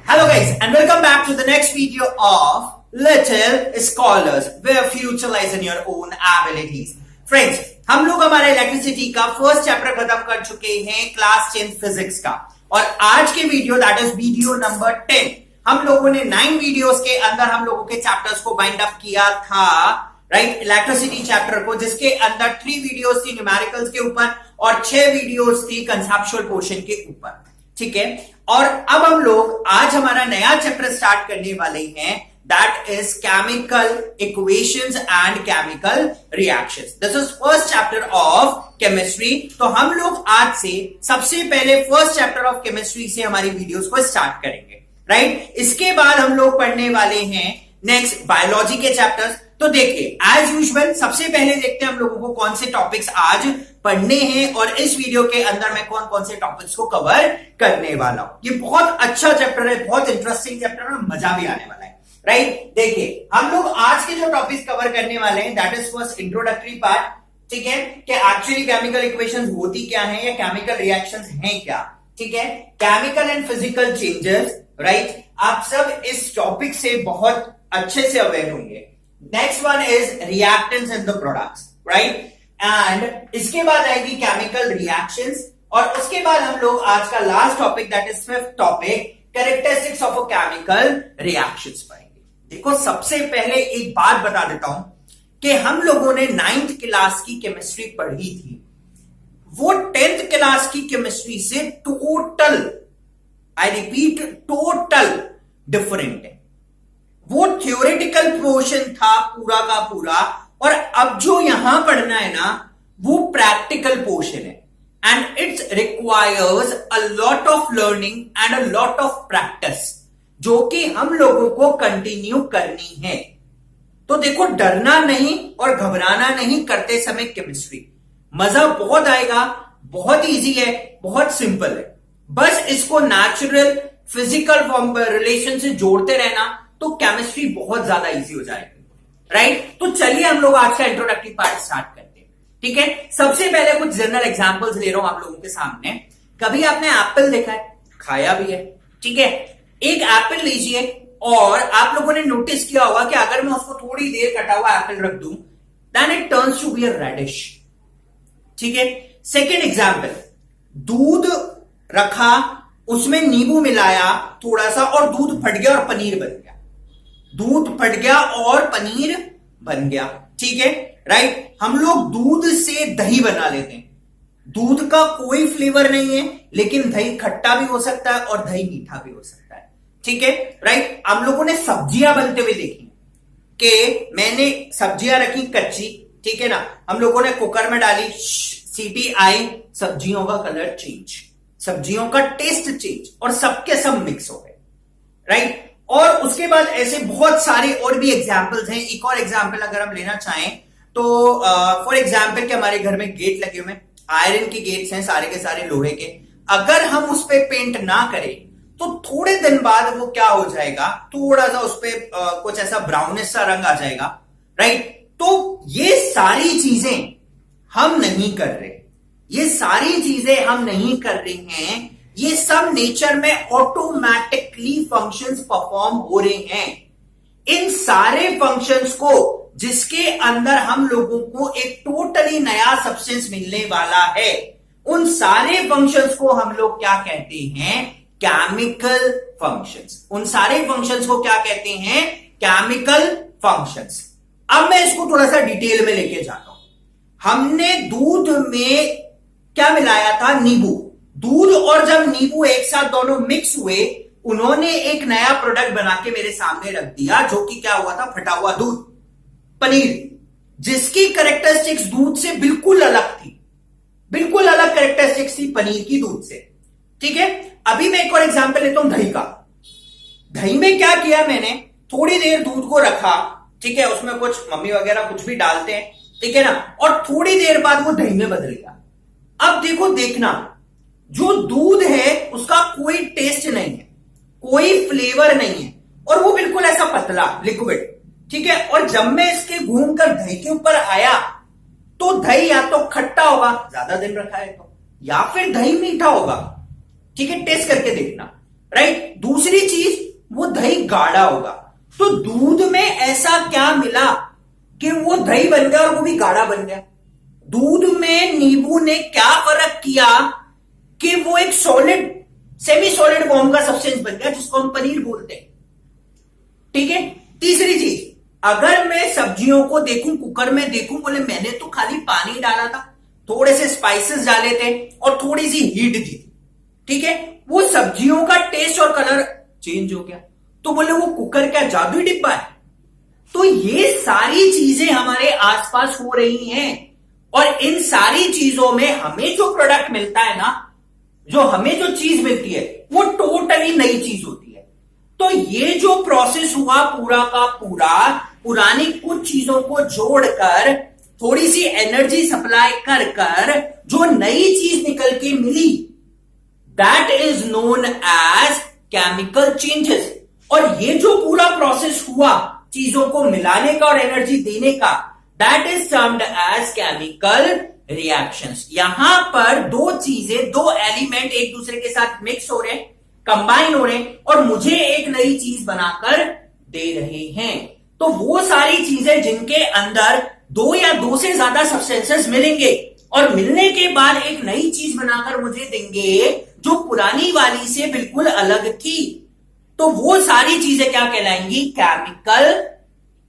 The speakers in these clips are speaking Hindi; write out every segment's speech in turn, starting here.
Hello guys and welcome back to the next video of Little Scholars where future lies in your own abilities. Friends, हम लोग हमारे इलेक्ट्रिसिटी का फर्स्ट चैप्टर खत्म कर चुके हैं क्लास 10 फिजिक्स का और आज के video that is video number 10 हम लोगों ने 9 वीडियोस के अंदर हम लोगों के चैप्टर्स को बाइंड अप किया था राइट इलेक्ट्रिसिटी चैप्टर को जिसके अंदर 3 वीडियोस थी न्यूमेरिकल्स के ऊपर और 6 वीडियोस थी कंसेप्चुअल पोर्शन के ऊपर। ठीक है, और अब हम लोग आज हमारा नया चैप्टर स्टार्ट करने वाले हैं that is chemical equations and chemical reactions. This is first chapter of chemistry. तो हम लोग आज से सबसे पहले फर्स्ट चैप्टर ऑफ केमिस्ट्री से हमारी वीडियोस को स्टार्ट करेंगे राइट। इसके बाद हम लोग पढ़ने वाले हैं नेक्स्ट बायोलॉजी के चैप्टर्स। तो देखिए एज यूजुअल सबसे पहले देखते हैं हम लोगों को कौन से टॉपिक्स आज पढ़ने हैं और इस वीडियो के अंदर मैं कौन कौन से टॉपिक्स को कवर करने वाला हूं। ये बहुत अच्छा चैप्टर है, बहुत इंटरेस्टिंग चैप्टर है, मजा भी आने वाला है राइट। देखिए हम लोग आज के जो टॉपिक्स कवर करने वाले हैं that is first introductory part. ठीक है, कि एक्चुअली केमिकल इक्वेशंस होती क्या है या केमिकल रिएक्शंस हैं क्या। ठीक है, chemical and physical changes right. आप सब इस टॉपिक से बहुत अच्छे से अवेयर होंगे। Next one is reactants in the products right and इसके बाद आएगी केमिकल रिएक्शंस और उसके बाद हम लोग आज का last topic that is fifth topic characteristics of a chemical reactions पढ़ेंगे। देखो सबसे पहले एक बात बता देता हूं कि हम लोगों ने 9th क्लास की केमिस्ट्री पढ़ी थी, वो 10th क्लास की केमिस्ट्री से total, I repeat total different है। वो थ्योरेटिकल पोर्शन था पूरा का पूरा और अब जो यहां पढ़ना है ना वो प्रैक्टिकल पोर्शन है and it's requires a lot of learning and a lot of practice जो कि हम लोगों को कंटिन्यू करनी है। तो देखो डरना नहीं और घबराना नहीं करते समय केमिस्ट्री, मजा बहुत आएगा, बहुत इजी है, बहुत सिंपल है। बस इसको नेचुरल फिजिकल रिलेशन से जोड़ते रहना तो केमिस्ट्री बहुत ज्यादा इजी हो जाएगी राइट। तो चलिए हम लोग आज का इंट्रोडक्टरी पार्ट स्टार्ट करते हैं। ठीक है, सबसे पहले कुछ जनरल एग्जांपल्स ले रहा हूं आप लोगों के सामने। कभी आपने एप्पल देखा है, खाया भी है। ठीक है, एक एप्पल लीजिए और आप लोगों ने नोटिस किया होगा कि अगर मैं उसको थोड़ी देर कटा हुआ एप्पल रख दूं then it turns to be a reddish. ठीक है, सेकेंड एग्जाम्पल, दूध रखा उसमें नींबू मिलाया थोड़ा सा और दूध फट गया और पनीर बन गया। दूध फट गया और पनीर बन गया। ठीक है राइट। हम लोग दूध से दही बना लेते हैं, दूध का कोई फ्लेवर नहीं है लेकिन दही खट्टा भी हो सकता है और दही मीठा भी हो सकता है। ठीक है राइट। हम लोगों ने सब्जियां बनते हुए देखी कि मैंने सब्जियां रखी कच्ची, ठीक है ना, हम लोगों ने कुकर में डाली, सीटी आई, सब्जियों का कलर चेंज, सब्जियों का टेस्ट चेंज और सबके सब मिक्स हो गए राइट। और उसके बाद ऐसे बहुत सारे और भी एग्जाम्पल्स हैं। एक और एग्जाम्पल अगर हम लेना चाहें तो फॉर एग्जाम्पल कि हमारे घर में गेट लगे हुए हैं, आयरन के गेट्स हैं सारे के सारे लोहे के, अगर हम उस पर पेंट ना करें तो थोड़े दिन बाद वो क्या हो जाएगा, थोड़ा सा उस पर कुछ ऐसा ब्राउनिश सा रंग आ जाएगा राइट। तो ये सारी चीजें हम नहीं कर रहे, ये सारी चीजें हम नहीं कर रहे हैं, ये सब नेचर में ऑटोमेटिकली फंक्शंस परफॉर्म हो रहे हैं। इन सारे फंक्शंस को जिसके अंदर हम लोगों को एक टोटली नया सब्सटेंस मिलने वाला है, उन सारे फंक्शंस को हम लोग क्या कहते हैं, केमिकल फंक्शंस। उन सारे फंक्शंस को क्या कहते हैं, केमिकल फंक्शंस। अब मैं इसको थोड़ा सा डिटेल में लेके जाता हूं। हमने दूध में क्या मिलाया था, नींबू। दूध और जब नींबू एक साथ दोनों मिक्स हुए उन्होंने एक नया प्रोडक्ट बना के मेरे सामने रख दिया जो कि क्या हुआ था, फटा हुआ दूध, पनीर, जिसकी कैरेक्टरिस्टिक्स दूध से बिल्कुल अलग थी, बिल्कुल अलग कैरेक्टरिस्टिक्स थी पनीर की दूध से। ठीक है, अभी मैं एक और एग्जांपल लेता हूं दही का। दही में क्या किया मैंने, थोड़ी देर दूध को रखा, ठीक है, उसमें कुछ मम्मी वगैरह कुछ भी डालते हैं, ठीक है ना, और थोड़ी देर बाद वो दही में बदल गया। अब देखो देखना, जो दूध है उसका कोई टेस्ट नहीं है, कोई फ्लेवर नहीं है और वो बिल्कुल ऐसा पतला लिक्विड। ठीक है, और जब मैं इसके घूमकर दही के ऊपर आया तो दही या तो खट्टा होगा, ज्यादा दिन रखा है तो, या फिर दही मीठा होगा। ठीक है, टेस्ट करके देखना राइट। दूसरी चीज, गाढ़ा होगा। तो दूध में ऐसा क्या मिला कि वो दही बन गया और वो भी गाढ़ा बन गया? दूध में नींबू ने क्या फर्क किया कि वो एक सॉलिड सेमी सॉलिड फॉर्म का सब्सटेंस बन गया जिसको हम पनीर बोलते हैं। ठीक है। तीसरी चीज, अगर मैं सब्जियों को देखूं, कुकर में देखूं, बोले मैंने तो खाली पानी डाला था, थोड़े से स्पाइसेस डाले थे और थोड़ी सी हीट दी थी, ठीक है, वो सब्जियों का टेस्ट और कलर चेंज हो गया, तो बोले वो कुकर क्या जादुई डिब्बा है? तो ये सारी चीजें हमारे आसपास हो रही हैं और इन सारी चीजों में हमें जो प्रोडक्ट मिलता है ना, जो हमें जो चीज मिलती है वो टोटली नई चीज होती है। तो ये जो प्रोसेस हुआ पूरा का पूरा, पुरानी कुछ चीजों को जोड़कर थोड़ी सी एनर्जी सप्लाई कर कर जो नई चीज निकल के मिली, that is known as chemical changes. और ये जो पूरा प्रोसेस हुआ चीजों को मिलाने का और एनर्जी देने का, that is termed as chemical reactions. यहां पर दो चीजें, दो एलिमेंट एक दूसरे के साथ मिक्स हो रहे हैं, कंबाइन हो रहे हैं और मुझे एक नई चीज बनाकर दे रहे हैं। तो वो सारी चीजें जिनके अंदर दो या दो से ज्यादा सब्सटेंसेस मिलेंगे और मिलने के बाद एक नई चीज बनाकर मुझे देंगे जो पुरानी वाली से बिल्कुल अलग थी, तो वो सारी चीजें क्या कहलाएंगी? Chemical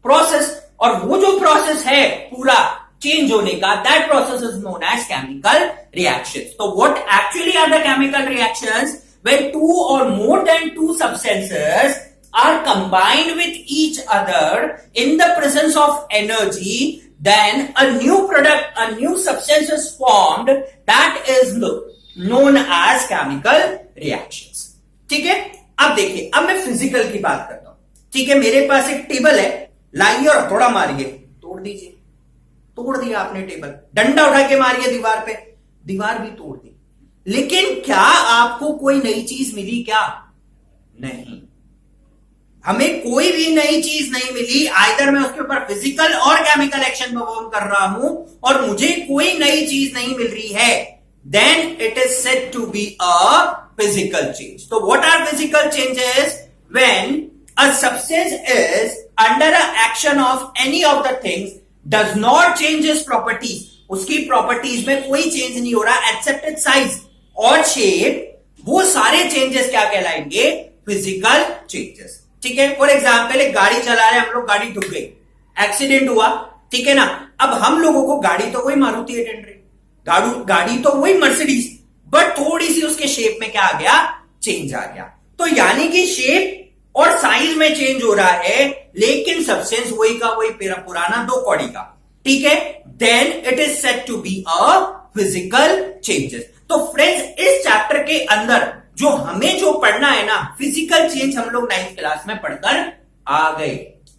process. और वो जो प्रोसेस है पूरा चेंज होने का, that process is known as chemical reactions. तो what actually are the chemical reactions? When two or more than two substances are combined with each other in the presence of energy, then a new product, a new substance is formed that is known as chemical reactions. ठीक है। अब देखिए, अब मैं फिजिकल की बात करता हूं। ठीक है, मेरे पास एक टेबल है, लाइए और हथौड़ा मारिए, तोड़ दीजिए। तोड़ दिया आपने टेबल, डंडा उठा के मारिए दीवार पे, दीवार भी तोड़ दी। लेकिन क्या आपको कोई नई चीज मिली? क्या नहीं, हमें कोई भी नई चीज नहीं मिली। आइदर मैं उसके ऊपर फिजिकल और केमिकल एक्शन परफॉर्म कर रहा हूं और मुझे कोई नई चीज नहीं मिल रही है, then it is said to be a physical change. तो what are physical changes? When a substance is under a action of any of the things does not change its properties, उसकी प्रॉपर्टीज में कोई चेंज नहीं हो रहा एक्सेप्ट इट्स साइज और शेप, वो सारे चेंजेस क्या कहलाएंगे? Physical changes. ठीक है। फॉर एग्जाम्पल, एक गाड़ी चला रहे हम लोग, गाड़ी डूब गई, एक्सीडेंट हुआ, ठीक है ना। अब हम लोगों को गाड़ी तो वही मारुति 800, गाड़ी तो वही मर्सिडीज, बट थोड़ी सी उसके शेप में क्या आ गया? चेंज आ गया। तो यानी कि शेप और साइज में चेंज हो रहा है, लेकिन सब्सटेंस वही का वही पुराना 2 कौड़ी का, ठीक है। Then it is said to be a physical changes. तो फ्रेंड्स, इस चैप्टर के अंदर जो हमें जो पढ़ना है ना, फिजिकल चेंज हम लोग 9th क्लास में पढ़कर आ गए।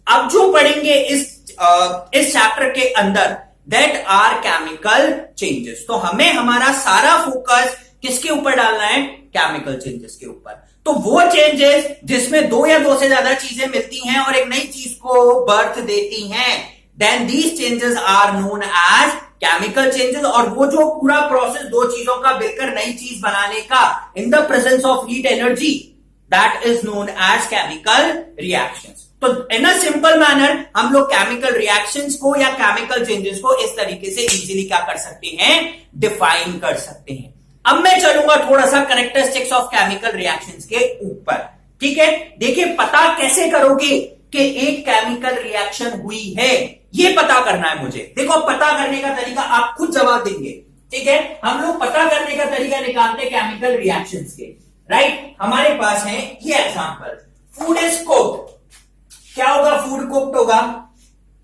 अब जो पढ़ेंगे इस चैप्टर के अंदर, दैट आर केमिकल चेंजेस। तो हमें हमारा सारा फोकस किसके ऊपर डालना है? केमिकल चेंजेस के ऊपर। तो वो चेंजेस जिसमें 2 या 2 से ज्यादा चीजें मिलती हैं और एक नई चीज को बर्थ देती हैं, then these changes are known as chemical changes. और वो जो पूरा प्रोसेस 2 चीजों का मिलकर नई चीज बनाने का in the presence of heat energy, that is known as chemical reactions. तो इन अ सिंपल मैनर हम लोग केमिकल रिएक्शंस को या केमिकल चेंजेस को इस तरीके से इजीली क्या कर सकते हैं? डिफाइन कर सकते हैं। अब मैं चलूंगा थोड़ा सा कैरेक्टरिस्टिक्स ऑफ केमिकल रिएक्शंस के ऊपर, ठीक है। देखिए, पता कैसे करोगे कि एक केमिकल रिएक्शन हुई है, ये पता करना है मुझे। देखो, पता करने का तरीका आप खुद जवाब देंगे, ठीक है। हम लोग पता करने का तरीका निकालते हैं केमिकल रिएक्शंस के, राइट। हमारे पास है ये एग्जांपल, फूड इज कुक्ड, क्या होगा? फूड कुक्ड होगा,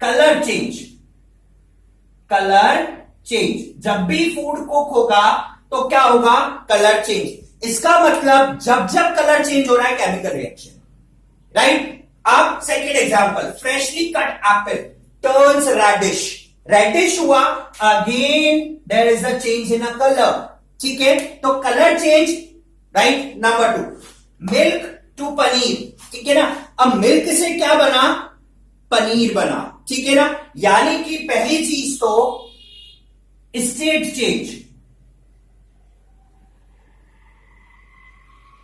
कलर चेंज, कलर चेंज। जब भी फूड कुक होगा तो क्या होगा? Colour change. इसका मतलब जब जब कलर चेंज हो रहा है, केमिकल रिएक्शन, राइट। अब second example, freshly cut apple turns reddish, reddish हुआ, again there is a change in a colour, ठीक है। तो colour change, right. Number 2, milk to paneer, ठीक है ना। अब मिल्क से क्या बना? पनीर बना, ठीक है ना। यानी कि पहली चीज तो स्टेट चेंज,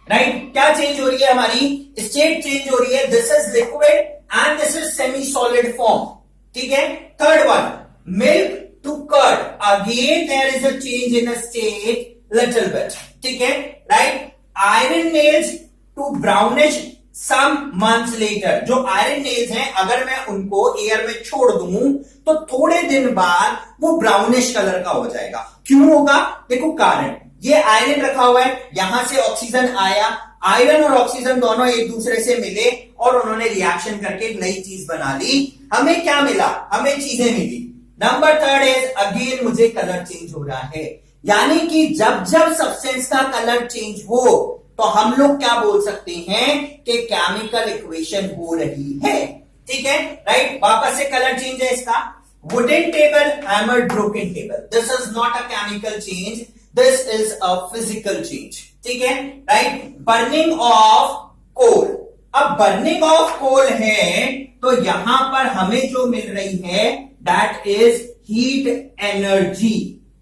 राइट? क्या चेंज हो रही है? हमारी स्टेट चेंज हो रही है. This is liquid and this is semi solid form. ठीक है. Third one, milk to curd. Again there is a change in state little bit. ठीक है. Right? Iron nails to brownish some months later. जो आयरन नेल्स हैं, अगर मैं उनको एयर में छोड़ दूं तो थोड़े दिन बाद वो ब्राउनिश कलर का हो जाएगा. क्यों होगा? देखो कारण, ये आयरन रखा हुआ है, यहां से ऑक्सीजन आया, आयरन और ऑक्सीजन दोनों एक दूसरे से मिले और उन्होंने रिएक्शन करके एक नई चीज बना ली. हमें क्या मिला? हमें चीजें मिली. नंबर थर्ड इज अगेन मुझे कलर चेंज हो रहा है. यानी कि जब जब सब्सटेंस का कलर चेंज हो तो हम लोग क्या बोल सकते हैं कि केमिकल इक्वेशन हो रही है. ठीक है. राइट? वापस से कलर चेंज है इसका. Wooden table, hammered, broken table. This is not a chemical change, this is a physical change. ठीक है. राइट? Burning of coal. अब बर्निंग ऑफ कोल है तो यहां पर हमें जो मिल रही है दैट इज हीट एनर्जी.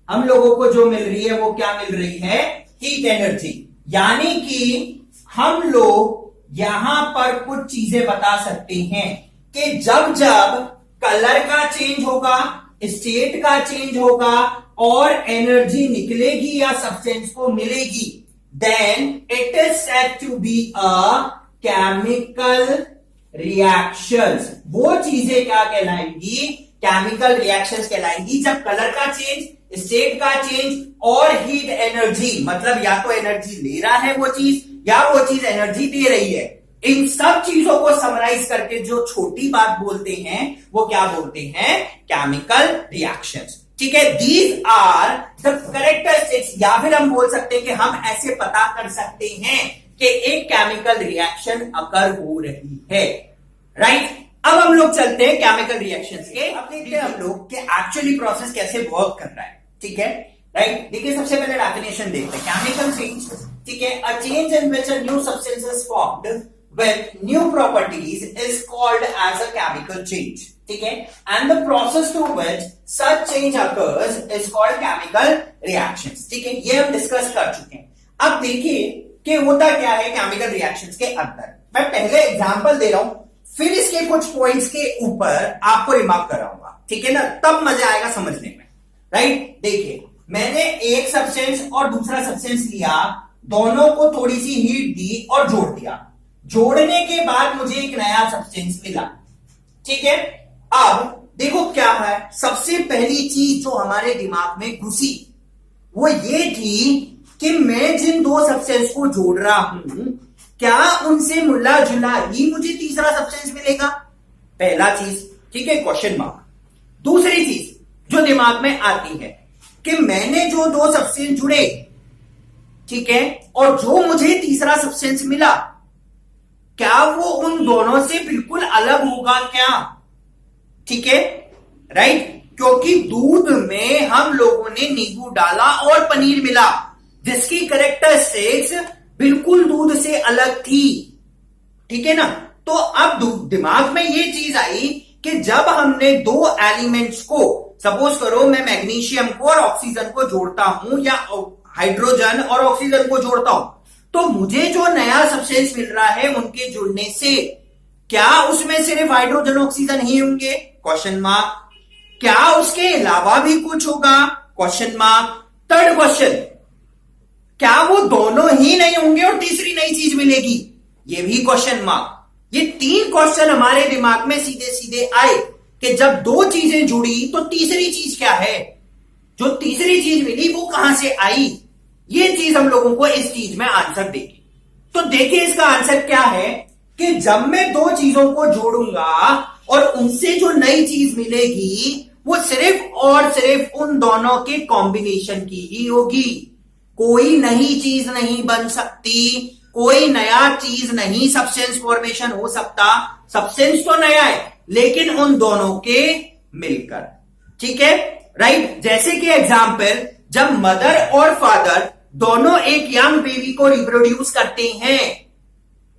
हम लोगों को जो मिल रही है वो क्या मिल रही है? Heat energy. यानी कि हम लोग यहां पर कुछ चीजें बता सकते हैं कि जब जब कलर का चेंज होगा, स्टेट का चेंज होगा और एनर्जी निकलेगी या सब्सटेंस को मिलेगी, then it is said to be a chemical reactions. वो चीजें क्या कहलाएंगी? केमिकल रिएक्शंस कहलाएंगी जब कलर का चेंज, स्टेट का चेंज और हीट एनर्जी, मतलब या तो एनर्जी ले रहा है वो चीज या वो चीज एनर्जी दे रही है. इन सब चीजों को समराइज करके जो छोटी बात बोलते हैं वो क्या बोलते हैं? Chemical reactions. ठीक है. दीज आर द कैरेक्टरिस्टिक्स, या फिर हम बोल सकते हैं कि हम ऐसे पता कर सकते हैं कि एक केमिकल रिएक्शन अकर हो रही है. राइट? अब हम लोग चलते हैं केमिकल रिएक्शंस के. अब देखते हैं हम लोग कि एक्चुअली प्रोसेस कैसे वर्क कर रहा है. ठीक है. राइट? देखिए, सबसे पहले डेफिनेशन देखते हैं. Chemical change. ठीक है. अ change in which a new substance is formed with new properties is called as a chemical change. ठीक है. And the process through which such change occurs is called chemical reactions. ठीक है. ये हम डिस्कस कर चुके हैं. अब देखिए कि होता क्या है केमिकल रिएक्शंस के अंदर. मैं पहले एग्जांपल दे रहा हूं, फिर इसके कुछ पॉइंट्स के ऊपर आपको रिमार्क कराऊंगा. ठीक है ना? तब मजा आएगा समझने में. राइट? देखिए, मैंने एक सब्सटेंस और दूसरा सब्सटेंस लिया, दोनों को थोड़ी सी हीट दी और जोड़ दिया. जोड़ने के बाद मुझे एक नया सब्सटेंस मिला. ठीक है. अब देखो क्या है, सबसे पहली चीज जो हमारे दिमाग में घुसी वो ये थी कि मैं जिन दो सब्सटेंस को जोड़ रहा हूं, क्या उनसे मिला जुला ही मुझे तीसरा सब्सटेंस मिलेगा? पहला चीज. ठीक है, क्वेश्चन मार्क. दूसरी चीज जो दिमाग में आती है कि मैंने जो दो सब्सटेंस जुड़े, ठीक है, और जो मुझे तीसरा सब्सटेंस मिला, क्या वो उन दोनों से बिल्कुल अलग होगा क्या? ठीक है. राइट? क्योंकि दूध में हम लोगों ने नींबू डाला और पनीर मिला जिसकी कैरेक्टरिस्टिक्स बिल्कुल दूध से अलग थी. ठीक है ना? तो अब दिमाग में ये चीज आई कि जब हमने दो एलिमेंट्स को, सपोज करो मैं मैग्नीशियम को और ऑक्सीजन को जोड़ता हूं या हाइड्रोजन और ऑक्सीजन को जोड़ता हूं, तो मुझे जो नया सब्सटेंस मिल रहा है उनके जुड़ने से क्या उसमें सिर्फ हाइड्रोजन ऑक्सीजन ही होंगे? Question mark. क्या उसके अलावा भी कुछ होगा? Question mark. थर्ड क्वेश्चन, क्या वो दोनों ही नहीं होंगे और तीसरी नई चीज मिलेगी? ये भी क्वेश्चन मार्क. ये तीन क्वेश्चन हमारे दिमाग में सीधे सीधे आए कि जब दो चीजें जुड़ी तो तीसरी चीज क्या है? जो तीसरी चीज मिली वो कहां से आई? ये चीज हम लोगों को इस चीज में आंसर देगी. तो देखिए इसका आंसर क्या है कि जब मैं दो चीजों को जोड़ूंगा और उनसे जो नई चीज मिलेगी वो सिर्फ और सिर्फ उन दोनों के कॉम्बिनेशन की ही होगी. कोई नई चीज नहीं बन सकती, कोई नया चीज नहीं सब्सटेंस फॉर्मेशन हो सकता. सब्सटेंस तो नया है लेकिन उन दोनों के मिलकर. ठीक है. राइट? जैसे कि एग्जाम्पल, जब मदर और फादर दोनों एक यंग बेबी को रिप्रोड्यूस करते हैं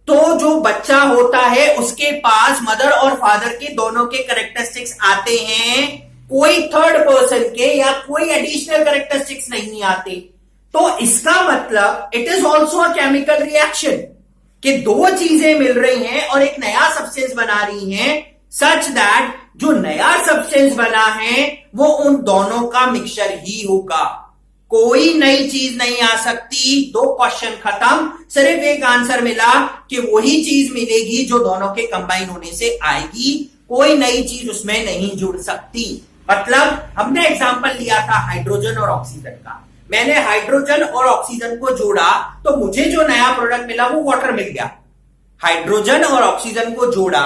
तो जो बच्चा होता है उसके पास मदर और फादर के दोनों के कैरेक्टरिस्टिक्स आते हैं, कोई थर्ड पर्सन के या कोई एडिशनल कैरेक्टरिस्टिक्स नहीं आते. तो इसका मतलब it is also a chemical reaction कि दो चीजें मिल रही हैं और एक नया सब्सटेंस बना रही हैं, सच दैट जो नया सब्सटेंस बना है वो उन दोनों का मिक्सचर ही होगा। कोई नई चीज नहीं आ सकती। दो क्वेश्चन खत्म, सिर्फ एक आंसर मिला कि वही चीज मिलेगी जो दोनों के कंबाइन होने से आएगी, कोई नई चीज उसमें नहीं जुड़ सकती। मतलब हमने एग्जांपल लिया था हाइड्रोजन और ऑक्सीजन का, मैंने हाइड्रोजन और ऑक्सीजन को जोड़ा तो मुझे जो नया प्रोडक्ट मिला वो वाटर मिल गया। हाइड्रोजन और ऑक्सीजन को जोड़ा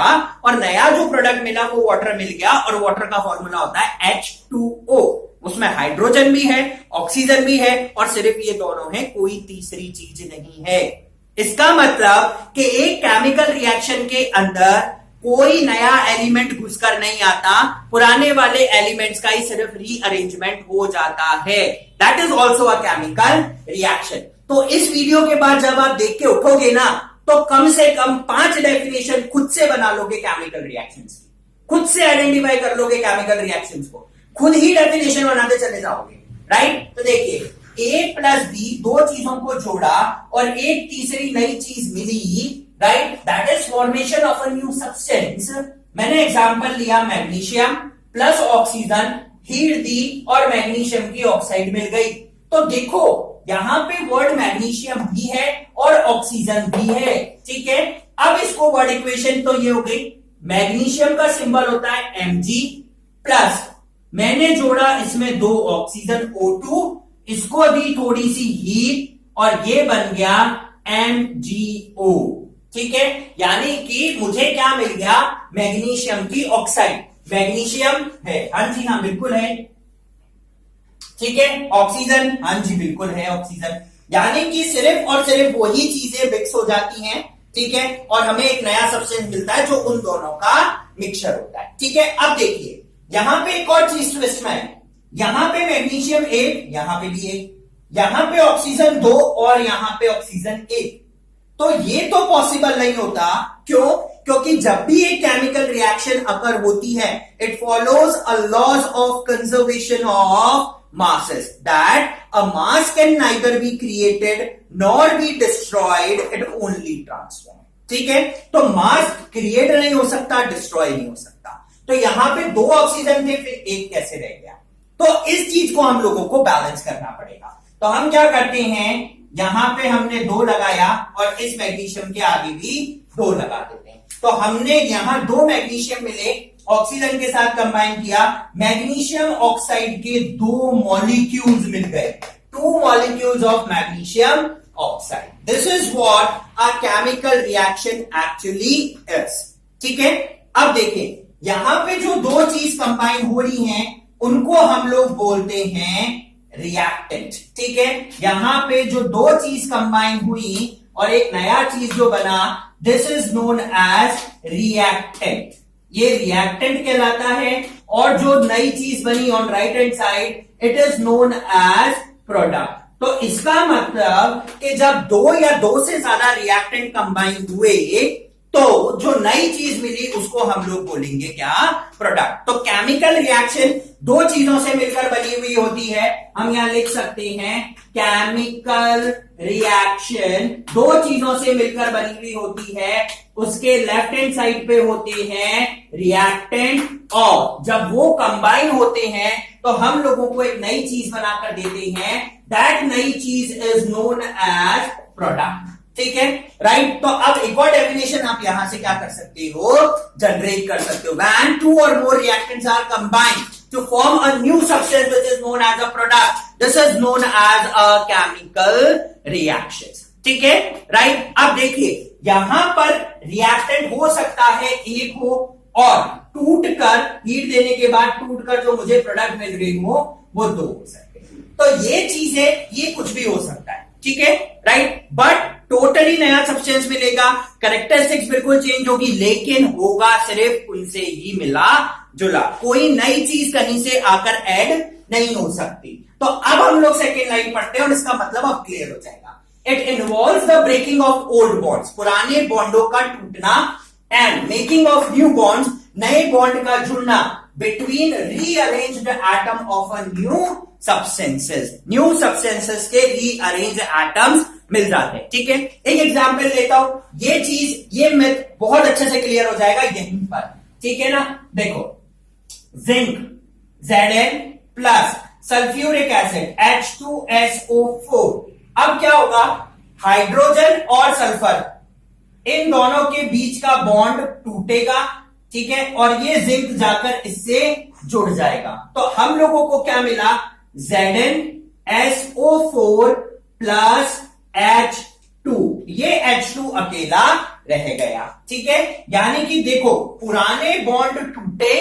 और नया जो प्रोडक्ट मिला वो वाटर मिल गया, और वाटर का फॉर्मूला होता है H2O। उसमें हाइड्रोजन भी है, ऑक्सीजन भी है, और सिर्फ ये दोनों हैं, कोई तीसरी चीज नहीं है। इसका मतलब कि एक केमिकल रिएक्शन के अंदर कोई नया एलिमेंट घुसकर नहीं आता, पुराने वाले एलिमेंट्स का ही सिर्फ रीअरेंजमेंट हो जाता है। That is also a chemical reaction. तो इस वीडियो के बाद जब आप देख के उठोगे ना, तो कम से कम 5 डेफिनेशन खुद से बना लोगे केमिकल रिएक्शंस की, खुद से आइडेंटिफाई कर लोगे केमिकल रिएक्शंस को, खुद ही डेफिनेशन बनाते चले जाओगे, राइट। तो देखिए A प्लस B दो चीजों को जोड़ा और एक तीसरी नई चीज मिली, right, that is formation of a new substance. मैंने एग्जांपल लिया मैग्नीशियम प्लस ऑक्सीजन, हीट दी और मैग्नीशियम की ऑक्साइड मिल गई। तो देखो यहां पे वर्ड मैग्नीशियम भी है और ऑक्सीजन भी है, ठीक है। अब इसको वर्ड इक्वेशन तो ये हो गई, मैग्नीशियम का सिंबल होता है Mg प्लस मैंने जोड़ा इसमें दो ऑक्सीजन O2, इसको दी थोड़ी सी हीट और ये बन गया MgO, ठीक है। यानी कि मुझे क्या मिल गया, मैग्नीशियम की ऑक्साइड। मैग्नीशियम है, हाँ जी हाँ बिल्कुल है, ठीक है। ऑक्सीजन, हाँ जी बिल्कुल है ऑक्सीजन। यानी कि सिर्फ और सिर्फ वही चीजें मिक्स हो जाती हैं, ठीक है, और हमें एक नया सब्सटेंस मिलता है जो उन दोनों का मिक्सचर होता है, ठीक है। अब देखिए यहां पे एक और चीज ट्विस्ट में है, यहां पे मैग्नीशियम 1, यहां पे भी 1, यहां पे ऑक्सीजन 2 और यहां पे ऑक्सीजन 1। तो ये तो पॉसिबल नहीं होता, क्यों? क्योंकि जब भी एक केमिकल रिएक्शन अकर होती है, it follows a laws of conservation of masses, that a mass can neither be created nor be destroyed, it only transforms, ठीक है। तो मास क्रिएट नहीं हो सकता, डिस्ट्रॉय नहीं हो सकता। तो यहां पे दो ऑक्सीजन थे, फिर एक कैसे रह गया? तो इस चीज को हम लोगों को बैलेंस करना पड़ेगा। तो हम क्या करते हैं, यहां पे हमने 2 लगाया और इस मैग्नीशियम के आगे भी 2 लगा देते हैं। तो हमने यहां 2 मैग्नीशियम मिले, ऑक्सीजन के साथ कंबाइन किया, मैग्नीशियम ऑक्साइड के 2 मॉलिक्यूल्स मिल गए, 2 molecules of magnesium oxide. This is what a chemical reaction actually is, ठीक है। अब देखें यहां पे जो 2 चीज कंबाइन हो रही हैं उनको हम लोग बोलते हैं रिएक्टेंट, ठीक है। यहां पे जो 2 चीज कंबाइन हुई और एक नया चीज जो बना, this is known as reactant, ये रिएक्टेंट कहलाता है। और जो नई चीज बनी on right hand side, it is known as product. तो इसका मतलब कि जब 2 या 2 से ज्यादा रिएक्टेंट कंबाइन हुए तो जो नई चीज मिली उसको हम लोग बोलेंगे क्या, प्रोडक्ट। तो केमिकल रिएक्शन 2 चीजों से मिलकर बनी हुई होती है। हम यहां लिख सकते हैं केमिकल रिएक्शन 2 चीजों से मिलकर बनी हुई होती है, उसके लेफ्ट हैंड साइड पे होते हैं रिएक्टेंट, और जब वो कंबाइन होते हैं तो हम लोगों को एक नई चीज बनाकर देते हैं, दैट नई चीज इज नोन एज प्रोडक्ट, ठीक है, राइट। तो अब एक और डेफिनेशन आप यहां से क्या कर सकते हो, जनरेट कर सकते हो। When 2 or more reactants are combined to form a new substance which is known as a product, this is known as a chemical reaction, ठीक है, राइट। अब देखिए यहां पर रिएक्टेंट हो सकता है एक हो, और टूटकर हीट देने के बाद टूटकर जो मुझे प्रोडक्ट मिल रही हो वो 2 हो सकते हैं। तो ये चीजें, ये कुछ भी हो सकता है, ठीक है, राइट। बट टोटली नया सब्सटेंस मिलेगा, कैरेक्टरिस्टिक्स बिल्कुल चेंज होगी, लेकिन होगा सिर्फ उनसे ही मिला जुला, कोई नई चीज कहीं से आकर ऐड नहीं हो सकती। तो अब हम लोग सेकेंड लाइन पढ़ते हैं और इसका मतलब अब क्लियर हो जाएगा। It involves the breaking of old bonds, पुराने बॉन्डों का टूटना, and making of new bonds, नए बॉन्ड का जुड़ना, between rearranged atom of a new substances. New substances के रीअरेंज एटम्स मिल जाते हैं। ठीक है, एक एग्जांपल लेता हूं, ये चीज, ये मिथ बहुत अच्छे से क्लियर हो जाएगा यहीं पर। ठीक है ना, देखो zinc Zn plus sulphuric acid H2SO4। अब क्या होगा, हाइड्रोजन और सल्फर इन दोनों के बीच का बॉन्ड टूटेगा। ठीक है, और ये जिंक जाकर इससे जुड़ जाएगा। तो हम लोगों को क्या मिला, ZnSO4 प्लस H2। ये H2 अकेला रह गया। ठीक है, यानी कि देखो पुराने बॉन्ड टूटे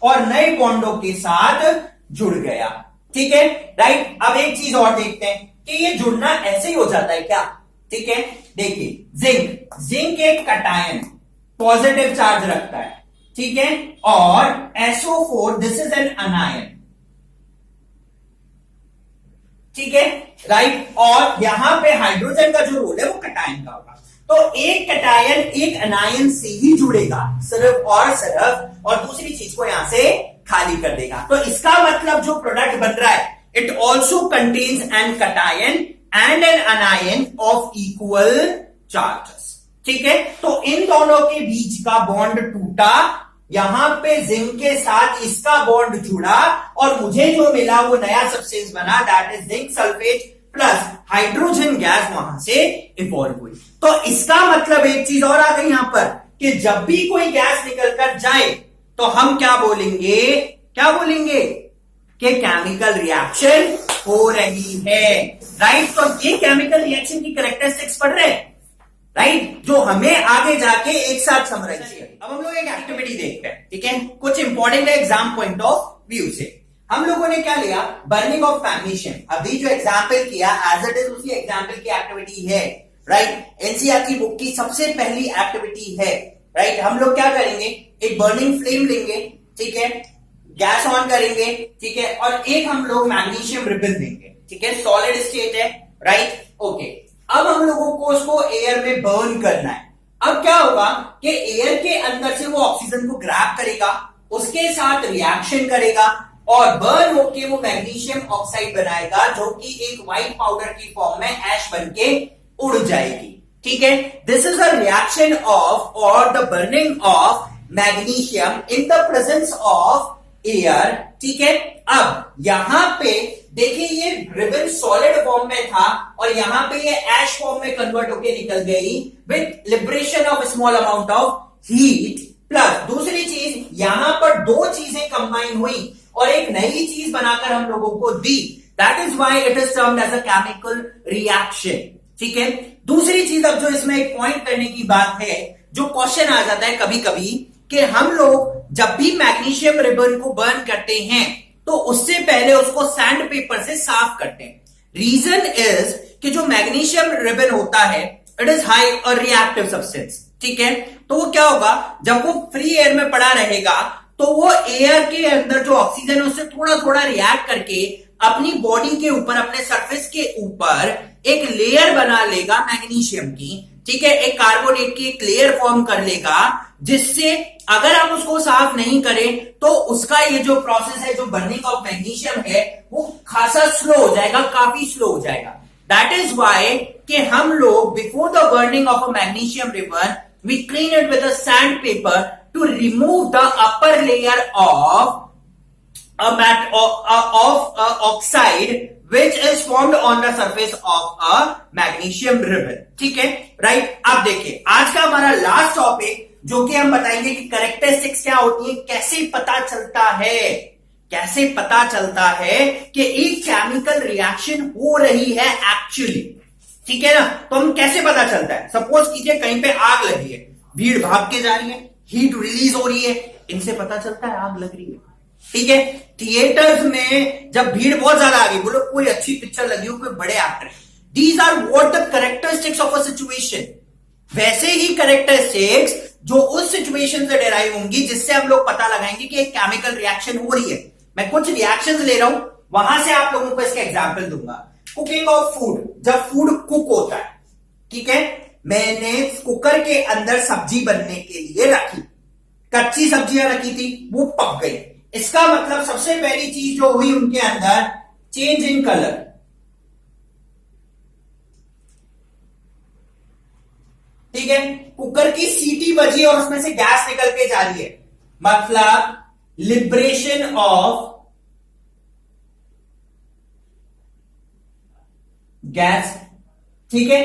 और नए बॉन्डों के साथ जुड़ गया। ठीक है, राइट। अब एक चीज और देखते हैं कि ये जुड़ना ऐसे ही हो जाता है क्या। ठीक है, देखिए जिंक एक कटायन पॉजिटिव चार्ज रखता है। ठीक है, और SO4 दिस इज एन अनायन। ठीक है, राइट। और यहां पे हाइड्रोजन का जो रोल है वो कटायन का होगा। तो एक कटायन एक अनायन से ही जुड़ेगा सिर्फ और सिर्फ, और दूसरी चीज को यहां से खाली कर देगा। तो इसका मतलब जो प्रोडक्ट बन रहा है, it also contains an cation and an anion of equal charges. ठीक है, तो इन दोनों के बीच का बॉन्ड टूटा, यहां पे जिंक के साथ इसका बॉन्ड जुड़ा, और मुझे जो मिला वो नया सब्सटेंस बना, that is zinc sulphate plus hydrogen gas वहां से इवॉल्व हुई। तो इसका मतलब एक चीज और आ गई यहां पर, कि जब भी कोई गैस निकल कर जाए तो हम क्या बोलेंगे, कि केमिकल रिएक्शन हो रही है। राइट, तो ये केमिकल रिएक्शन की कैरेक्टरिस्टिक्स पढ़ रहे हैं, राइट, जो हमें आगे जाके एक साथ समझ चाहिए। अब हम लोग एक एक्टिविटी देखते हैं। ठीक है, कुछ इंपॉर्टेंट है एग्जाम पॉइंट ऑफ व्यू से। हम लोगों ने क्या लिया, बर्निंग ऑफ मैग्नीशियम। अभी जो एग्जाम्पल किया एज इट इज उसी एग्जाम्पल की एक्टिविटी है। राइट, एनसीईआरटी बुक की सबसे पहली एक्टिविटी है। राइट, हम लोग क्या करेंगे, एक बर्निंग फ्लेम लेंगे। ठीक है, गैस ऑन करेंगे। ठीक है, और एक हम लोग मैग्नीशियम रिबन देंगे। ठीक है, सॉलिड स्टेट है। Right, okay. अब हम लोगों को उसको एयर में बर्न करना है। अब क्या होगा कि एयर के अंदर से वो ऑक्सीजन को ग्रैब करेगा, उसके साथ रिएक्शन करेगा, और बर्न होके वो मैग्नीशियम ऑक्साइड बनाएगा, जो कि एक व्हाइट पाउडर की फॉर्म में ऐश बन के उड़ जाएगी। ठीक है, this is a reaction of और the burning of magnesium in the presence of air. ठीक है, अब यहां पे देखिए ये रिबन सॉलिड फॉर्म में था, और यहां पे ये ऐश फॉर्म में कन्वर्ट होके निकल गई with liberation of small amount of heat. Plus दूसरी चीज, यहां पर दो चीजें कंबाइन हुई और एक नई चीज बनाकर हम लोगों को दी। That is why it is termed as a chemical reaction. ठीक है, दूसरी चीज, अब जो इसमें एक पॉइंट करने की बात है, जो क्वेश्चन आ जाता है कभी कभी, कि हम लोग जब भी मैग्नीशियम रिबन को बर्न करते हैं तो उससे पहले उसको सैंड पेपर से साफ करते हैं। रीजन इज कि जो मैग्नीशियम रिबन होता है, इट इज हाई और रिएक्टिव सब्सटेंस। ठीक है, तो वो क्या होगा, जब वो फ्री एयर में पड़ा रहेगा तो वो एयर के अंदर जो ऑक्सीजन है उससे थोड़ा थोड़ा रिएक्ट करके अपनी बॉडी के ऊपर, अपने सरफेस के ऊपर एक लेयर बना लेगा मैग्नीशियम की। ठीक है, एक कार्बोनेट की एक लेयर फॉर्म कर लेगा, जिससे अगर हम उसको साफ नहीं करें तो उसका ये जो प्रोसेस है, जो बर्निंग ऑफ मैग्नीशियम है, वो खासा स्लो हो जाएगा, काफी स्लो हो जाएगा। दैट इज वाई कि हम लोग before the burning of a magnesium ribbon we clean it with a sand paper to remove the upper layer of oxide which is formed on the surface of a magnesium ribbon. ठीक है, राइट। अब देखिए आज का हमारा लास्ट टॉपिक, जो कि हम बताएंगे कि कैरेक्टरिस्टिक्स क्या होती है, कैसे पता चलता है कि एक केमिकल रिएक्शन हो रही है एक्चुअली। ठीक है ना, तो हम कैसे पता चलता है, सपोज कीजिए कहीं पे आग लगी है, भीड़ भाग के जा रही है, हीट रिलीज हो रही है, इनसे पता चलता है आग लग रही है। ठीक है, थिएटर्स में जब भीड़ बहुत ज्यादा आ गई, बोलो कोई अच्छी पिक्चर लगी हो, कोई बड़े actor, these are what the characteristics of a situation. वैसे ही कैरेक्टरिस्टिक्स जो उस सिचुएशन से डेराइव होंगी जिससे हम लोग पता लगाएंगे कि एक केमिकल रिएक्शन हो रही है। मैं कुछ रिएक्शंस ले रहा हूं, वहां से आप लोगों को इसका एग्जांपल दूंगा। कुकिंग ऑफ फूड, जब फूड कुक होता है, ठीक है, मैंने कुकर के अंदर सब्जी बनने के लिए रखी, कच्ची सब्जियां रखी थी, वो पक गई। इसका मतलब सबसे पहली चीज जो हुई उनके अंदर, चेंज इन कलर। ठीक है, कुकर की सीटी बजी और उसमें से गैस निकल के जा रही है, मतलब लिबरेशन ऑफ गैस। ठीक है,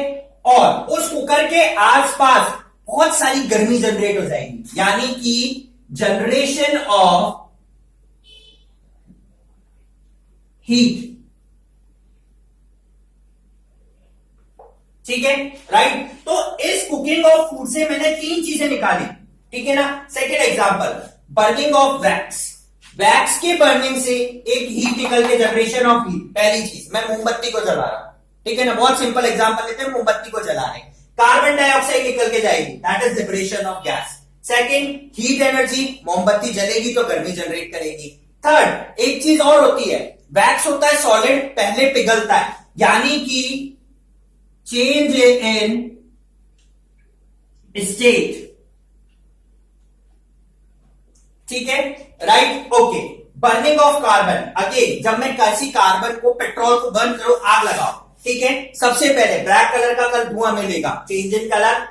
और उस कुकर के आसपास बहुत सारी गर्मी जनरेट हो जाएगी, यानी कि जनरेशन ऑफ हीट। ठीक है, राइट। तो इस कुकिंग ऑफ फूड से मैंने 3 चीजें निकाली। ठीक है ना। Second example, burning of wax. Wax के बर्निंग से एक हीट निकल के जनरेशन ऑफ हीट। पहली चीज, मैं मोमबत्ती को जला रहा हूं। ठीक है ना, बहुत सिंपल एग्जांपल लेते हैं, मोमबत्ती को जला रहे हैं, कार्बन डाइऑक्साइड निकल के जाएगी, that is liberation of gas. Second, heat energy, मोमबत्ती जलेगी तो गर्मी जनरेट करेगी। थर्ड, एक चीज और होती है, वैक्स होता है सॉलिड, पहले पिघलता है, यानी कि चेंज इन स्टेट। ठीक है, right, okay. Burning of carbon, again जब मैं किसी कार्बन को, पेट्रोल को बर्न करो, आग लगाओ, ठीक है, सबसे पहले ब्लैक कलर का कल धुआं मिलेगा, चेंज इन कलर,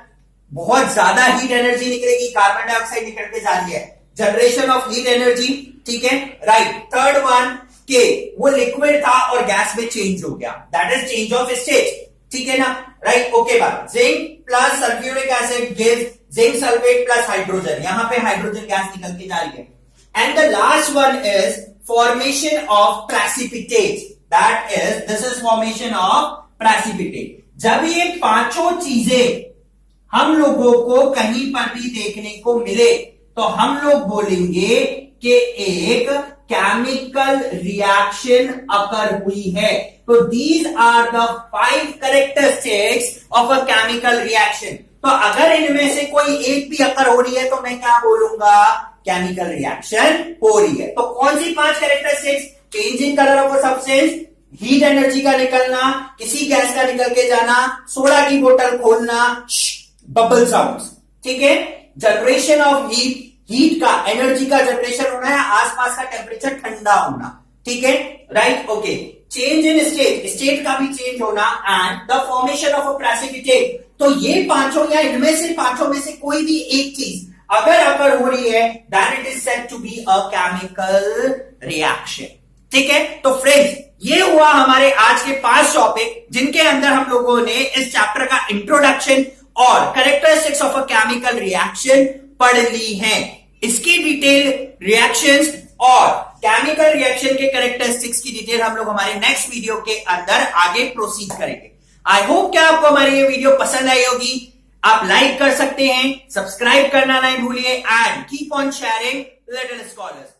बहुत ज्यादा हीट एनर्जी निकलेगी, कार्बन डाइऑक्साइड निकल के जा रही है, जनरेशन ऑफ हीट एनर्जी। ठीक है, राइट। थर्ड वन के वो लिक्विड था और गैस में चेंज हो गया, that is change of state. ठीक है ना, राइट, ओके। बात, zinc plus sulphuric acid gives zinc sulphate plus hydrogen, यहां पे हाइड्रोजन गैस निकल के जा रही है। And the last one is formation of precipitate, that is, this is formation of precipitate. जब ये पांचों चीजें हम लोगों को कहीं पर भी देखने को मिले तो हम लोग बोलेंगे कि एक केमिकल रिएक्शन अकर हुई है। तो these are the 5 characteristics of a chemical reaction. तो अगर इनमें से कोई एक भी अकर हो रही है तो मैं क्या बोलूंगा, केमिकल रिएक्शन हो रही है। तो कौन सी 5 characteristics, change in colour of a substance, heat energy का निकलना, किसी गैस का निकल के जाना, सोडा की बोतल खोलना, बबल साउंड्स। ठीक है, जनरेशन ऑफ हीट, हीट का, एनर्जी का जनरेशन होना है, आसपास का टेम्परेचर ठंडा होना। ठीक है, right, okay. Change in state, state का भी चेंज होना, and the formation of a precipitate. तो ये पांचों या इनमें से पांचों में से कोई भी एक चीज अगर अगर हो रही है, then it is said to be a chemical reaction. ठीक है, तो फ्रेंड्स ये हुआ हमारे आज के 5 टॉपिक, जिनके अंदर हम लोगों ने इस चैप्टर का इंट्रोडक्शन और characteristics of a chemical reaction पढ़ ली है। इसकी डिटेल, रिएक्शंस और केमिकल रिएक्शन के कैरेक्टरिस्टिक्स की डिटेल हम लोग हमारे नेक्स्ट वीडियो के अंदर आगे प्रोसीड करेंगे। आई होप कि आपको हमारी ये वीडियो पसंद आई होगी। आप लाइक कर सकते हैं, सब्सक्राइब करना नहीं भूलिए, and keep on sharing little scholars.